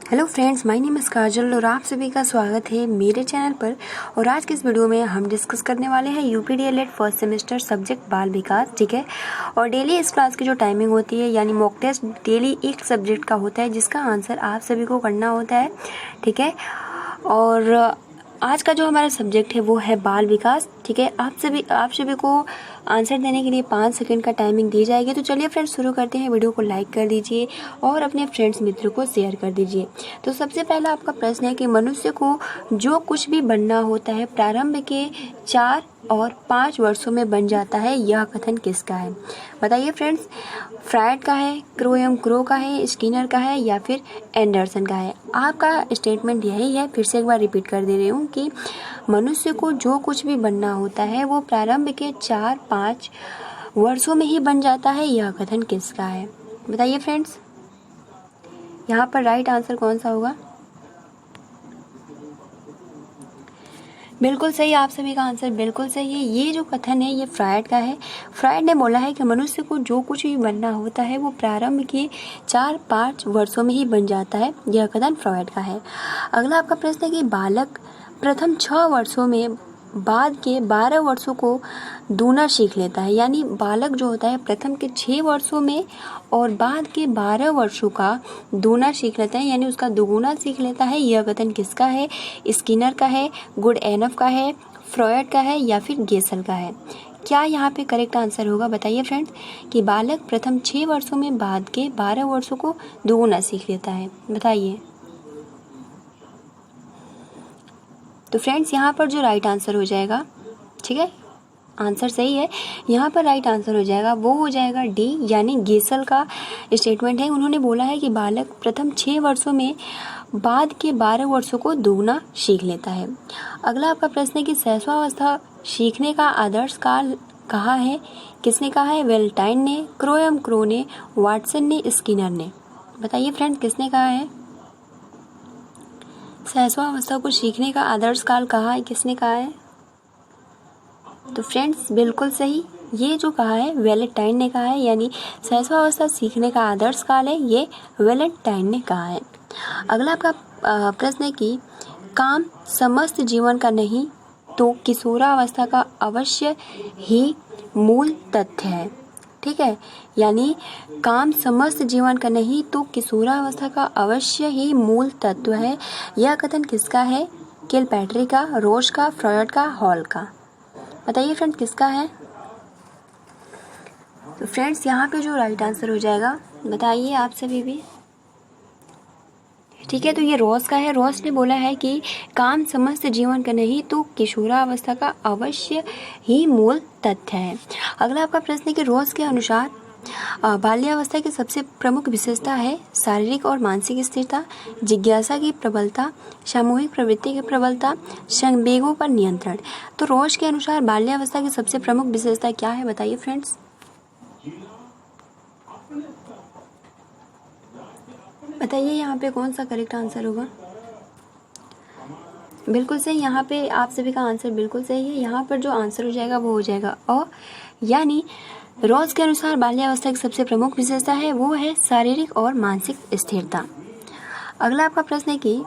Hello friends, my name is Kajal और आप सभी का स्वागत है मेरे चैनल पर। और आज के इस वीडियो में हम डिस्कस करने वाले हैं यूपीडीएलएड फर्स्ट सेमेस्टर सब्जेक्ट बाल विकास। ठीक है, और डेली इस क्लास की जो टाइमिंग होती है यानी मॉक टेस्ट डेली एक सब्जेक्ट का होता है जिसका आंसर आप सभी को करना होता है। ठीक है, और आज का जो हमारा सब्जेक्ट है वो है बाल विकास। ठीक है, आप सभी को आंसर देने के लिए 5 सेकंड का टाइमिंग दी जाएगी। तो चलिए फ्रेंड्स शुरू करते हैं। वीडियो को लाइक कर दीजिए और अपने फ्रेंड्स मित्रों को शेयर कर दीजिए। तो सबसे पहला आपका प्रश्न है कि मनुष्य को जो कुछ भी बनना होता है प्रारंभ के 4 और 5 वर्षों में बन जाता है, यह कथन किसका है? बताइए फ्रेंड्स, फ्रायड का है, क्रो का है, स्किनर का है या फिर एंडरसन का है? आपका स्टेटमेंट यही है। फिर से एक बार रिपीट कर दे रही हूँ कि मनुष्य को जो कुछ भी बनना होता है वो प्रारंभ के 4-5 वर्षों में ही बन जाता है, यह कथन किसका है? बताइए फ्रेंड्स, यहाँ पर राइट आंसर कौन सा होगा? बिल्कुल सही, आप सभी का आंसर बिल्कुल सही है। ये जो कथन है ये फ्रायड का है। फ्रायड ने बोला है कि मनुष्य को जो कुछ भी बनना होता है वो प्रारंभ के 4-5 वर्षों में ही बन जाता है, यह कथन फ्रायड का है। अगला आपका प्रश्न है कि बालक प्रथम 6 वर्षों में बाद के 12 वर्षों को दूना सीख लेता है, यानी बालक जो होता है प्रथम के 6 वर्षों में और बाद के 12 वर्षों का दूना सीख लेता है, यानी उसका दुगुना सीख लेता है। यह कथन किसका है? स्किनर का है, गुडएनफ का है, फ्रॉयड का है या फिर गेसल का है? क्या यहाँ पे करेक्ट आंसर होगा? बताइए फ्रेंड्स कि बालक प्रथम 6 वर्षों में बाद के 12 वर्षों को दुगुना सीख लेता है। बताइए। तो फ्रेंड्स यहाँ पर जो राइट आंसर हो जाएगा, ठीक है, आंसर सही है, यहाँ पर राइट आंसर हो जाएगा वो हो जाएगा डी, यानी गेसल का स्टेटमेंट है। उन्होंने बोला है कि बालक प्रथम 6 वर्षों में बाद के 12 वर्षों को दोगुना सीख लेता है। अगला आपका प्रश्न है कि शैशवावस्था सीखने का आदर्श काल कहा है? किसने कहा है? वेलेंटाइन ने, क्रो ने, वाटसन ने, स्किनर ने? बताइए फ्रेंड्स, किसने कहा है? शैशवावस्था को सीखने का आदर्श काल कहा है, किसने कहा है? तो फ्रेंड्स बिल्कुल सही, ये जो कहा है वेलेंटाइन ने कहा है, यानी शैशवावस्था सीखने का आदर्श काल है, ये वेलेंटाइन ने कहा है। अगला आपका प्रश्न है कि काम समस्त जीवन का नहीं तो किशोरावस्था का अवश्य ही मूल तथ्य है। ठीक है, यानी काम समस्त जीवन का नहीं तो किशोरावस्था का अवश्य ही मूल तत्व है, यह कथन किसका है? किलपैट्रिक का, रोज का, फ्रॉयड का, हॉल का? बताइए फ्रेंड्स, किसका है? तो फ्रेंड्स यहाँ पे जो राइट आंसर हो जाएगा, बताइए आप सभी भी। ठीक है, तो ये रोज का है। रोज ने बोला है कि काम समस्त जीवन का नहीं तो किशोरावस्था का अवश्य ही मूल तथ्य है। अगला आपका प्रश्न है कि रोज के अनुसार बाल्यावस्था की सबसे प्रमुख विशेषता है शारीरिक और मानसिक स्थिरता, जिज्ञासा की प्रबलता, सामूहिक प्रवृत्ति की प्रबलता, संवेगों पर नियंत्रण। तो रोज के अनुसार बाल्यावस्था की सबसे प्रमुख विशेषता क्या है? बताइए फ्रेंड्स। बताइए यहाँ पे कौन सा करेक्ट आंसर होगा? बिल्कुल सही, यहाँ पे आप सभी का आंसर बिल्कुल सही है। यहाँ पर जो आंसर हो जाएगा वो हो जाएगा अ, यानी रोज के अनुसार बाल्यावस्था की सबसे प्रमुख विशेषता है वो है शारीरिक और मानसिक स्थिरता। अगला आपका प्रश्न है कि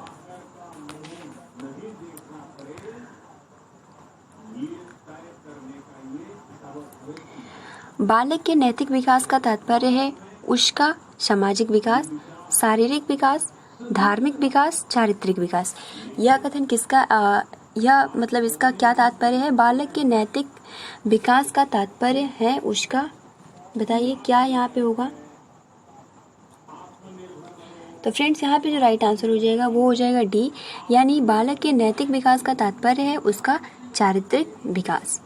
बालक के नैतिक विकास का तात्पर्य है उसका सामाजिक विकास, शारीरिक विकास, धार्मिक विकास, चारित्रिक विकास? यह कथन किसका यह मतलब इसका क्या तात्पर्य है? बालक के नैतिक विकास का तात्पर्य है उसका, बताइए क्या यहाँ पे होगा? तो फ्रेंड्स यहाँ पे जो राइट आंसर हो जाएगा वो हो जाएगा डी, यानी बालक के नैतिक विकास का तात्पर्य है उसका चारित्रिक विकास।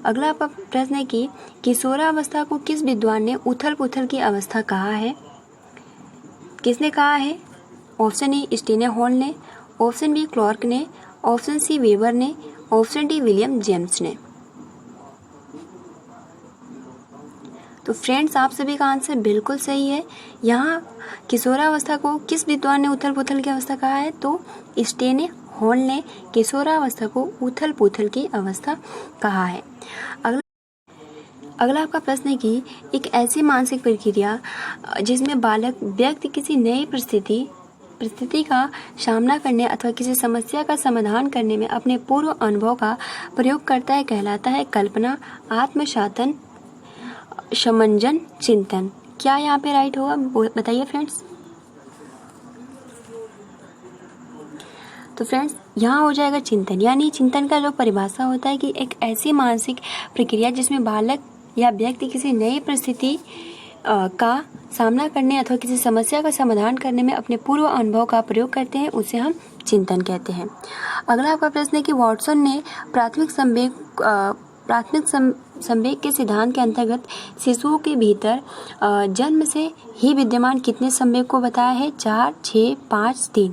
अगला आपका प्रश्न है कि किशोरावस्था को किस विद्वान ने उथल पुथल की अवस्था कहा है? किसने कहा है? ऑप्शन ए स्टीनेहॉल ने, ऑप्शन बी क्लार्क ने, ऑप्शन सी वेबर ने, ऑप्शन डी विलियम जेम्स ने? तो फ्रेंड्स आप सभी का आंसर बिल्कुल सही है। यहाँ किशोरावस्था को किस विद्वान ने उथल पुथल की अवस्था कहा है? तो स्टीनेहॉल ने किशोरावस्था को उथल पुथल की अवस्था कहा है। अगला आपका प्रश्न है कि एक ऐसी मानसिक प्रक्रिया जिसमें बालक व्यक्ति किसी नई परिस्थिति परिस्थिति का सामना करने अथवा किसी समस्या का समाधान करने में अपने पूर्व अनुभव का प्रयोग करता है कहलाता है कल्पना, आत्मसातन, समंजन, चिंतन। क्या यहाँ पे राइट होगा बताइए फ्रेंड्स। तो फ्रेंड्स यहाँ हो जाएगा चिंतन, यानी चिंतन का जो परिभाषा होता है कि एक ऐसी मानसिक प्रक्रिया जिसमें बालक या व्यक्ति किसी नई परिस्थिति का सामना करने अथवा किसी समस्या का समाधान करने में अपने पूर्व अनुभव का प्रयोग करते हैं, उसे हम चिंतन कहते हैं। अगला आपका प्रश्न है कि वॉटसन ने प्राथमिक संवेग के सिद्धांत के अंतर्गत शिशुओं के भीतर जन्म से ही विद्यमान कितने संवेग को बताया है? 4, 6, 5, 3।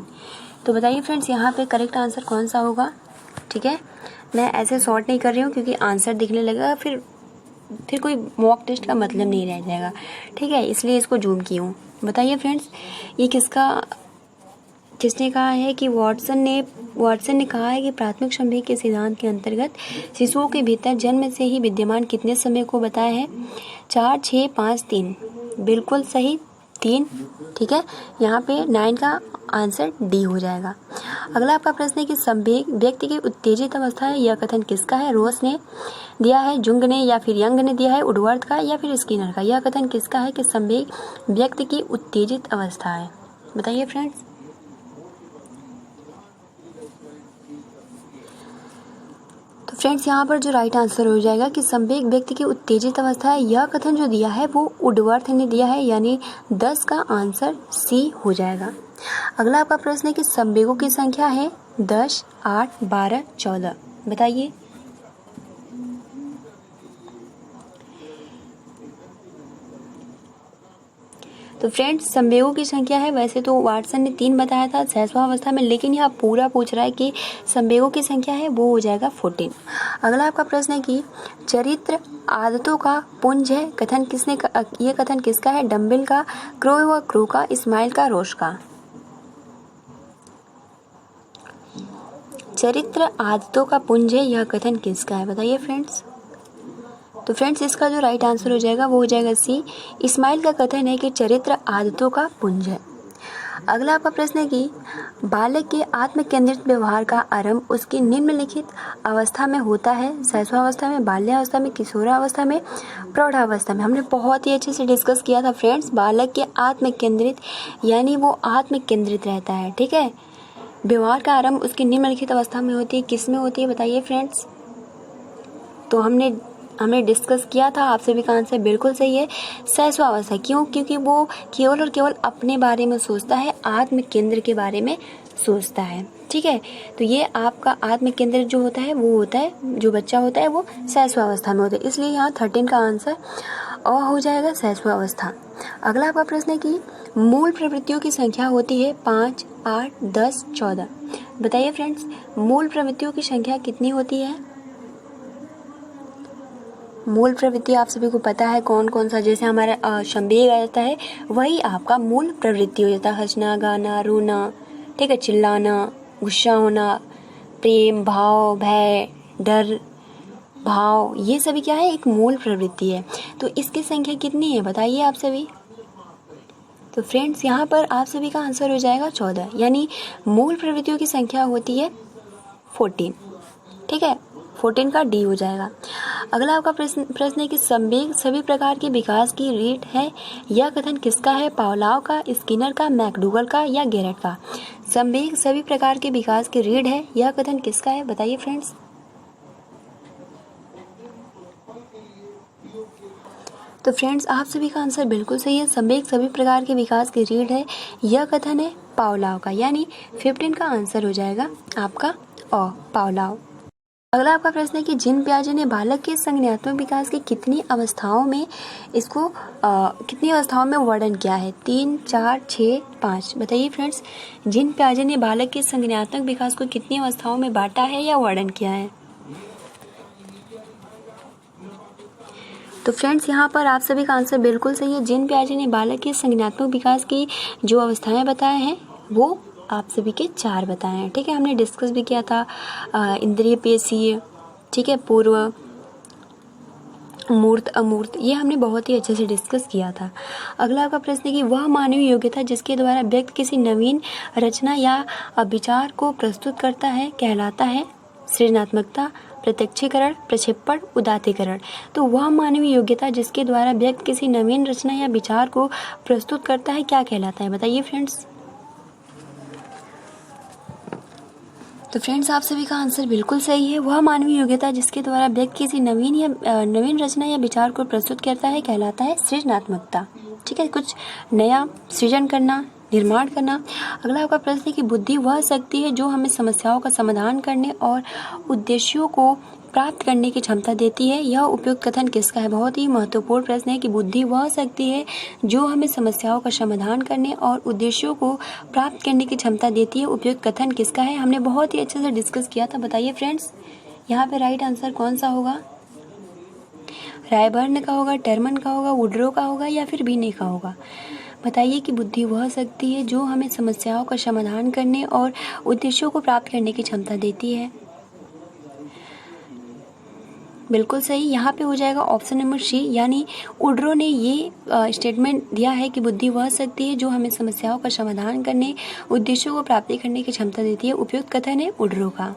तो बताइए फ्रेंड्स यहाँ पे करेक्ट आंसर कौन सा होगा। ठीक है, मैं ऐसे सॉर्ट नहीं कर रही हूँ क्योंकि आंसर दिखने लगेगा फिर कोई मॉक टेस्ट का मतलब नहीं रह जाएगा। ठीक है, इसलिए इसको जूम की हूँ। बताइए फ्रेंड्स ये किसने कहा है कि वॉटसन ने कहा है कि प्राथमिक संवेग के सिद्धांत के अंतर्गत शिशुओं के भीतर जन्म से ही विद्यमान कितने संवेग को बताया है? 4, 6, 5, 3। बिल्कुल सही, 3। ठीक है, यहाँ पे 9 का आंसर डी हो जाएगा। अगला आपका प्रश्न है कि संवेग व्यक्ति की उत्तेजित अवस्था है, यह कथन किसका है? रोस ने दिया है, जुंग ने या फिर यंग ने दिया है, वुडवर्थ का या फिर स्किनर का। यह कथन किसका है कि संवेग व्यक्ति की उत्तेजित अवस्था है? बताइए फ्रेंड्स। तो फ्रेंड्स यहाँ पर जो राइट आंसर हो जाएगा कि संवेग व्यक्ति की उत्तेजित अवस्था है, यह कथन जो दिया है वो वुडवर्थ ने दिया है, यानी 10 का आंसर सी हो जाएगा। अगला आपका प्रश्न है कि संवेगों की संख्या है 10, 8, 12, 14। बताइए। तो फ्रेंड्स संवेगों की संख्या है, वैसे तो वाटसन ने 3 बताया था सहस्वावस्था में, लेकिन यह पूरा पूछ रहा है कि संवेगों की संख्या है वो हो जाएगा 14। अगला आपका प्रश्न है कि चरित्र आदतों का पुंज है, ये कथन किसका है? डम्बिल का, क्रो का, इस्माइल का, रोश का। चरित्र आदतों का पुंज है, यह कथन किसका है? बताइए फ्रेंड्स। तो फ्रेंड्स इसका जो राइट आंसर हो जाएगा वो हो जाएगा सी, इस्माइल का कथन है कि चरित्र आदतों का पुंज है। अगला आपका प्रश्न है कि बालक के आत्म केंद्रित व्यवहार का आरंभ उसकी निम्नलिखित अवस्था में होता है? शैशवावस्था में, बाल्यावस्था में, किशोरावस्था में, प्रौढ़ावस्था में। हमने बहुत ही अच्छे से डिस्कस किया था फ्रेंड्स। बालक के आत्म केंद्रित यानी वो आत्म केंद्रित रहता है। ठीक है, व्यवहार का आरंभ उसकी निम्नलिखित अवस्था में होती है। किस में होती है बताइए फ्रेंड्स। तो हमने डिस्कस किया था, आप सभी का आंसर बिल्कुल सही है, शैशवावस्था। क्यों? क्योंकि वो केवल और केवल अपने बारे में सोचता है, आत्म केंद्र के बारे में सोचता है। ठीक है, तो ये आपका आत्म केंद्र जो होता है वो होता है, जो बच्चा होता है वो शैशवावस्था में होता है, इसलिए यहाँ 13 का आंसर अ हो जाएगा, शैशवावस्था। अगला आपका प्रश्न है कि मूल प्रवृत्तियों की संख्या होती है 5, 8, 10, 14। बताइए फ्रेंड्स मूल प्रवृत्तियों की संख्या कितनी होती है? मूल प्रवृत्ति आप सभी को पता है कौन कौन सा, जैसे हमारा संवेग आ जाता है वही आपका मूल प्रवृत्ति हो जाता है। हंसना, गाना, रोना, ठीक है, चिल्लाना, गुस्सा होना, प्रेम भाव, भय, डर भाव, ये सभी क्या है? एक मूल प्रवृत्ति है। तो इसकी संख्या कितनी है बताइए आप सभी। तो फ्रेंड्स यहाँ पर आप सभी का आंसर हो जाएगा 14, यानी मूल प्रवृत्तियों की संख्या होती है 14। ठीक है, 14 का डी हो जाएगा। अगला आपका प्रश्न है कि संवेग सभी प्रकार के विकास की रीढ़ है, यह कथन किसका है? पावलोव का, स्किनर का, मैकडूगल का या गेरट का। संवेग सभी प्रकार के विकास की रीढ़ है, यह कथन किसका है? बताइए फ्रेंड्स। तो फ्रेंड्स आप सभी का आंसर बिल्कुल सही है, संवेग सभी प्रकार के विकास की रीढ़ है, यह कथन है पावलोव का, यानी 15 का आंसर हो जाएगा आपका पावलोव। अगला आपका प्रश्न है कि जीन पियाजे ने बालक के संज्ञानात्मक विकास की कितनी अवस्थाओं में वर्णन किया है? 3, 4, 6, 5। बताइए फ्रेंड्स जीन पियाजे ने बालक के संज्ञानात्मक विकास को कितनी अवस्थाओं में बांटा है या वर्णन किया है? तो फ्रेंड्स यहाँ पर आप सभी का आंसर बिल्कुल सही है, जीन पियाजे ने बालक के संज्ञानात्मक विकास की जो अवस्थाएं बताए हैं वो आप सभी के 4 बताए हैं। ठीक है, हमने डिस्कस भी किया था इंद्रिय पेशीय, ठीक है, पूर्व मूर्त अमूर्त, ये हमने बहुत ही अच्छे से डिस्कस किया था। अगला आपका प्रश्न है कि वह मानवीय योग्यता जिसके द्वारा व्यक्ति किसी नवीन रचना या विचार को प्रस्तुत करता है कहलाता है सृजनात्मकता, प्रत्यक्षीकरण, प्रक्षेपण, उदात्तीकरण। तो वह मानवीय योग्यता जिसके द्वारा व्यक्ति किसी नवीन रचना या विचार को प्रस्तुत करता है क्या कहलाता है, बताइए फ्रेंड्स। तो फ्रेंड्स आप सभी का आंसर बिल्कुल सही है। वह मानवीय योग्यता जिसके द्वारा व्यक्ति किसी नवीन रचना या विचार को प्रस्तुत करता है कहलाता है सृजनात्मकता। ठीक है, कुछ नया सृजन करना, निर्माण करना। अगला आपका प्रश्न है कि बुद्धि वह शक्ति है जो हमें समस्याओं का समाधान करने और उद्देश्यों को प्राप्त करने की क्षमता देती है। यह उपयुक्त कथन किसका है? बहुत ही महत्वपूर्ण प्रश्न है कि बुद्धि वह शक्ति है जो हमें समस्याओं का समाधान करने और उद्देश्यों को प्राप्त करने की क्षमता देती है। उपयुक्त कथन किसका है? हमने बहुत ही अच्छे से डिस्कस किया था। बताइए फ्रेंड्स, यहाँ पे राइट आंसर कौन सा होगा? रायबर्न का होगा, टर्मन का होगा, वुडरो का होगा या फिर बीने का होगा? बताइए कि बुद्धि वह शक्ति है जो हमें समस्याओं का समाधान करने और उद्देश्यों को प्राप्त करने की क्षमता देती है। बिल्कुल सही, यहाँ पे हो जाएगा ऑप्शन नंबर सी, यानी वुडरो ने ये स्टेटमेंट दिया है कि बुद्धि वह शक्ति है जो हमें समस्याओं का समाधान करने, उद्देश्यों को प्राप्ति करने की क्षमता देती है। उपयुक्त कथन है वुडरो का।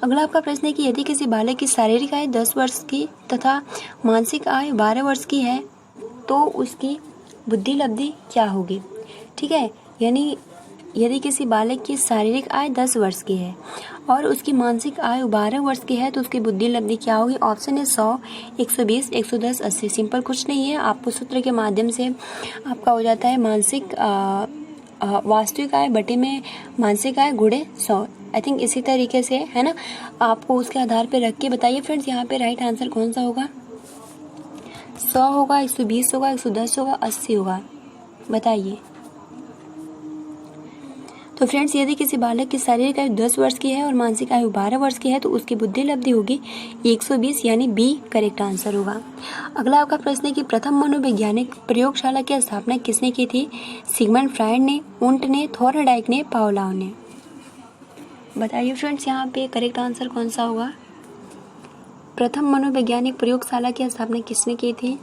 अगला आपका प्रश्न है कि यदि किसी बालक की शारीरिक आयु 10 वर्ष की तथा मानसिक आयु 12 वर्ष की है तो उसकी बुद्धि लब्धि क्या होगी? ठीक है, यानी यदि किसी बालक की शारीरिक आयु 10 वर्ष की है और उसकी मानसिक आयु 12 वर्ष की है तो उसकी बुद्धि लब्धि क्या होगी? ऑप्शन है 100, 120, 110, 80। सिंपल कुछ नहीं है, आपको सूत्र के माध्यम से आपका हो जाता है मानसिक वास्तविक आय बटे में मानसिक आय गुणे 100। आई थिंक इसी तरीके से है ना, आपको उसके आधार पर रख के बताइए फ्रेंड्स यहाँ पे राइट आंसर कौन सा होगा? 100 होगा, 120 होगा, 110 होगा, 80 होगा? बताइए। तो फ्रेंड्स यदि किसी बालक की शारीरिक आयु 10 वर्ष की है और मानसिक आयु 12 वर्ष की है तो उसकी बुद्धि लब्धि होगी 120, यानी बी करेक्ट आंसर होगा। अगला आपका प्रश्न है कि प्रथम मनोवैज्ञानिक प्रयोगशाला की स्थापना किसने की थी? सिगमंड फ्रायड ने, उंट ने, थॉर्नडाइक ने, पावलोव ने? बताइए फ्रेंड्स यहाँ पे करेक्ट आंसर कौन सा होगा? प्रथम मनोवैज्ञानिक प्रयोगशाला की स्थापना किसने की थी?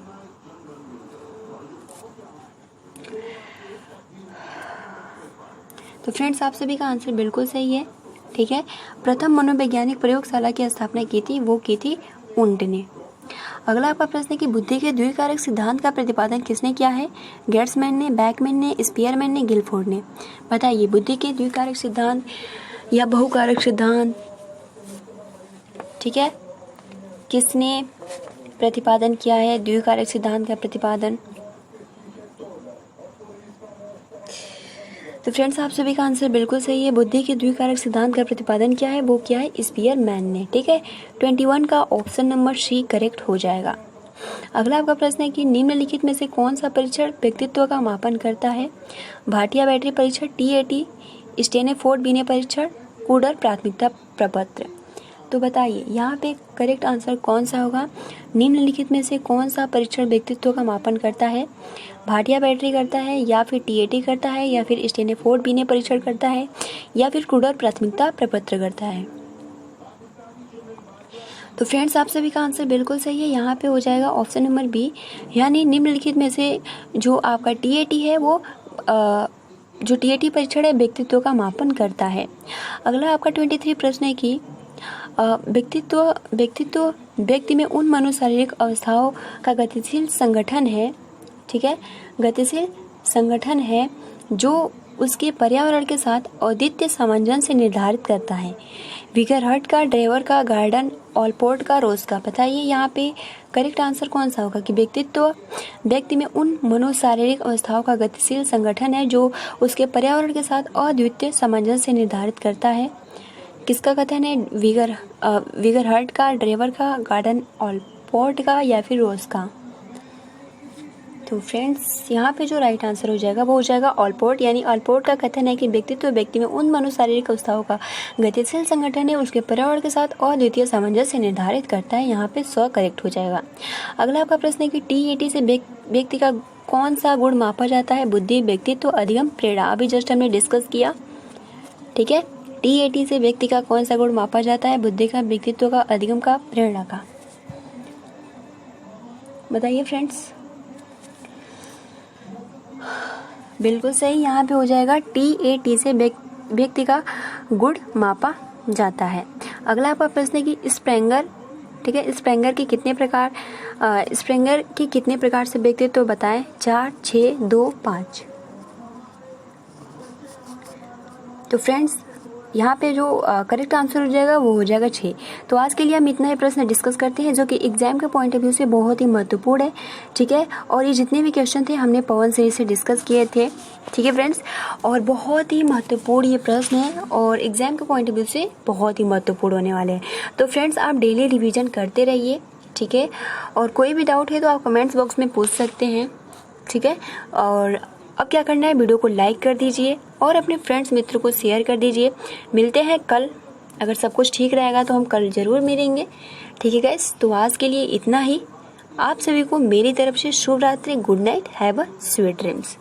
तो फ्रेंड्स आप सभी का आंसर बिल्कुल सही है। ठीक है, प्रथम मनोवैज्ञानिक प्रयोगशाला की स्थापना की थी उंट ने। अगला आपका प्रश्न है कि बुद्धि के द्विकारक सिद्धांत का प्रतिपादन किसने किया है? गेर्ट्समैन ने, बैकमैन ने, स्पीयरमैन ने, गिलफोर्ड ने? बताइए बुद्धि के द्विकारक सिद्धांत या बहुकारक सिद्धांत, ठीक है, किसने प्रतिपादन किया है द्विकारक सिद्धांत का प्रतिपादन? तो फ्रेंड्स आप सभी का आंसर बिल्कुल सही है। बुद्धि के द्विकारक सिद्धांत का प्रतिपादन क्या है? वो क्या है? स्पीयरमैन ने। ठीक है, 21 का ऑप्शन नंबर सी करेक्ट हो जाएगा। अगला आपका प्रश्न है कि निम्नलिखित में से कौन सा परीक्षण व्यक्तित्व का मापन करता है? भाटिया बैटरी परीक्षण, TAT, स्टेनफोर्ड बीने परीक्षण, कूडर प्राथमिकता प्रपत्र? तो बताइए यहाँ पे करेक्ट आंसर कौन सा होगा? निम्नलिखित में से कौन सा परीक्षण व्यक्तित्व का मापन करता है? भाटिया बैटरी करता है या फिर TAT करता है या फिर स्टेनफोर्ड बीने परीक्षण करता है या फिर कूडर प्राथमिकता प्रपत्र करता है? तो फ्रेंड्स आप सभी का आंसर बिल्कुल सही है। यहाँ पे हो जाएगा ऑप्शन नंबर बी, यानी निम्नलिखित में से जो आपका TAT है वो जो TAT परीक्षण है व्यक्तित्व का मापन करता है। अगला आपका 23 प्रश्न है कि व्यक्तित्व व्यक्ति में उन मनोशारीरिक अवस्थाओं का गतिशील संगठन है, ठीक है, गतिशील संगठन है जो उसके पर्यावरण के साथ अद्वितीय सामंजस्य निर्धारित करता है। विगरहर्ट का, ड्रेवर का, गार्डन, ऑलपोर्ट का, रोज का? बताइए यहाँ पे करेक्ट आंसर कौन सा होगा कि व्यक्तित्व व्यक्ति में उन मनोशारीरिक अवस्थाओं का गतिशील संगठन है जो उसके पर्यावरण के साथ अद्वितीय सामंजस्य निर्धारित करता है। किसका कथन है? विगरहर्ट का, ड्रेवर का, गार्डन, ऑलपोर्ट का या फिर रोज का? तो फ्रेंड्स यहाँ पे जो राइट आंसर हो जाएगा वो हो जाएगा ऑलपोर्ट, यानी ऑलपोर्ट का कथन है कि व्यक्तित्व व्यक्ति में उन मनोशारीरिक अवस्थाओं का गतिशील संगठन है उसके पर्यावरण के साथ अद्वितीय सामंजस्य निर्धारित करता है। यहाँ पे 100 करेक्ट हो जाएगा। अगला आपका प्रश्न है कि TAT से व्यक्ति का कौन सा गुण मापा जाता है? बुद्धि, व्यक्तित्व, अधिगम, प्रेरणा? अभी जस्ट हमने डिस्कस किया। ठीक है, TAT से व्यक्ति का कौन सा गुण मापा जाता है? बुद्धि का, व्यक्तित्व का, अधिगम का, प्रेरणा का? बताइए फ्रेंड्स। बिल्कुल सही, यहाँ पे हो जाएगा TAT से व्यक्ति का गुण मापा जाता है। अगला आपका प्रश्न है कि स्प्रेंगर, ठीक है, स्प्रेंगर के कितने प्रकार से व्यक्तित्व तो बताएं। 4, 6, 2, 5। तो फ्रेंड्स यहाँ पे जो करेक्ट आंसर हो जाएगा वो हो जाएगा 6। तो आज के लिए हम इतना ही प्रश्न डिस्कस करते हैं जो कि एग्जाम के पॉइंट ऑफ व्यू से बहुत ही महत्वपूर्ण है, ठीक है। और ये जितने भी क्वेश्चन थे हमने पवन सीरीज से डिस्कस किए थे, ठीक है फ्रेंड्स। और बहुत ही महत्वपूर्ण ये प्रश्न है और एग्जाम के पॉइंट ऑफ व्यू से बहुत ही महत्वपूर्ण होने वाले हैं। तो फ्रेंड्स आप डेली रिविजन करते रहिए, ठीक है। और कोई भी डाउट है तो आप कमेंट्स बॉक्स में पूछ सकते हैं, ठीक है। और अब क्या करना है, वीडियो को लाइक कर दीजिए और अपने फ्रेंड्स मित्रों को शेयर कर दीजिए। मिलते हैं कल, अगर सब कुछ ठीक रहेगा तो हम कल ज़रूर मिलेंगे, ठीक है गाइस। तो आज के लिए इतना ही। आप सभी को मेरी तरफ से शुभ रात्रि, good night, have a sweet dreams.